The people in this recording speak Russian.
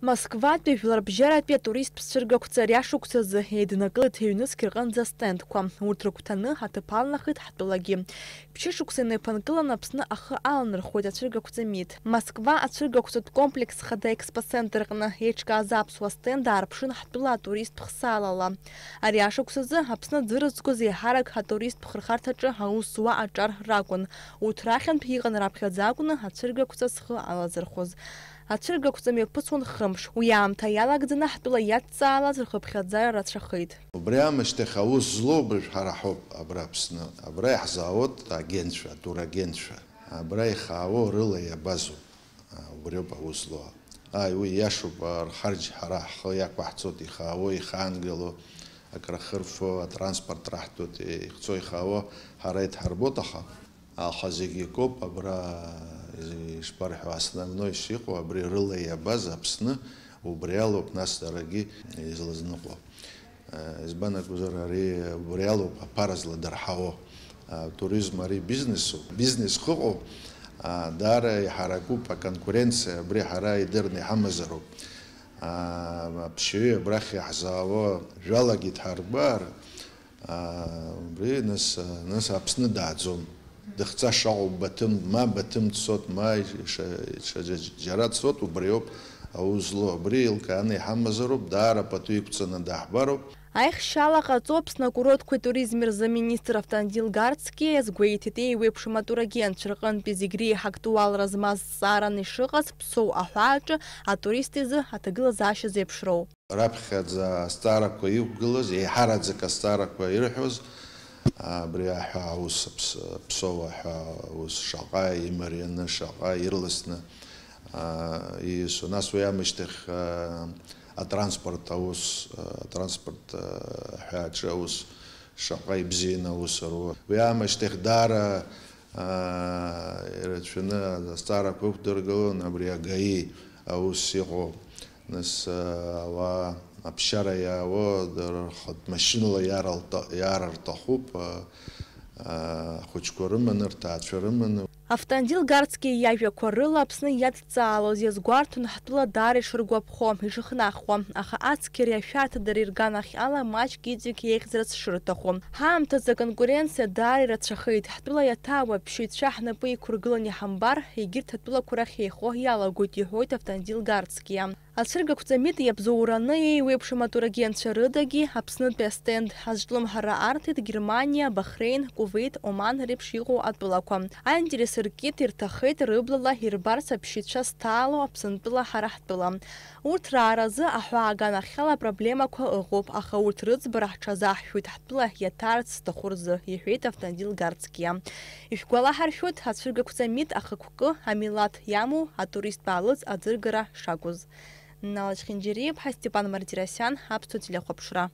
Москва Певларбжаратпе турист псыргакуца ряшукцазы единакылыт юныск ирганза стендква. Уртракутаны хатыпалнахыт хатылаги. Пчишуксыны панкылан апсны ахы алнырхуд ацыргакуца мид. Москва ацыргакуцат комплекс хада экспоцентргна ечка азапсуа стенда арпшын хатыла турист пхсалала. Аряшукцазы апсны дзырызгузи харак хатурист пхырхартачы хаусуа ачар рагун. Утрахен пиган рапхадзагуны ацыргакуца схы алазырхуз. Ацыргакуцами пыцун хымш. Уямта ялагдзына хатула ятцала зырхыпхадзара рацшахыт. Убрямыште хаус злобыш харахоп абрапсна. Абрай хзавод агентша, турагентша. Абрай хао рыла я базу. Убрёба узло. Ай уй яшубар харж харах як бахцоти хао и хангело акрахырфо транспорт рахтут и хцой хао харайт харботаха. Алхазиги коп абра шпарх основной шику абри рыла я база псны убрялуп нас дороги излазнукло. Избана кузарари убрялуп паразла дархао. Туризм ари бизнесу. Бизнес хо дара хараку по конкуренции абри хара идерни хамазару. Пши брахи хзаво жалагит харбар. Бри нас апсны дадзон. Дхца шау батым ма батым цот май жарат цот убриоп аузло брил каны хамазаруб дара патуйкцана дахбару. Айх шалаха цопсна курорткой туризмер замминистр Автандил Гарцкий сгуейтите вебшима турагент шыргын пизигри актуал размаз сараны шыгас псоу ахуачы, а туристы зы атыгыл заши зепшроу. Рабхадза старако югылыз, ехарадзака старако ирхуз, Бриаха ус псова ус шака имарина шака ирласна и у нас уямыштых транспорт ус хача ус шака ибзина усару уямыштых дара речена стара кухтургало на бриагаи ус сихо нас ва общара я вот машинла ярар тахуп хочкорымын ртачырымын. Автандил Гарцкий яве корыла псны ятцало зез гуартун хатула дары шыргуапхом и жихнахом, аха ацкер яфята дарирганах ала мач гидзик ехзрец шыртахом. Хамта за конкуренция дары рацшахыт, хатула ятава пшит шахна пы кургылани хамбар, и гирт хатула курахехо яла гути хойт Автандил Гарцкий. Ацыргакуцамит ябзоураны и вебшима турагентша рыдаги, апсны пестенд, азжлым хара артит Германия, Бахрейн, Кувейт, Оман репшигу отбылаком. А интересыркит иртахыт рыблала ирбарса пшитша стало апсынтыла харахтыла. Урт раразы ахуаганахяла проблема ко ыгоп, аха урт рыц барахчазах хют хатбыла ятарц тахурзы, ехвейт Автандил Гарцкий. Ишкуала хархют ацыргакуцамит аха кукы амилат яму, а турист балыц адзыргара шагуз. Налач Хинджириев, Степан Мартиросян, Апсту телехопшура.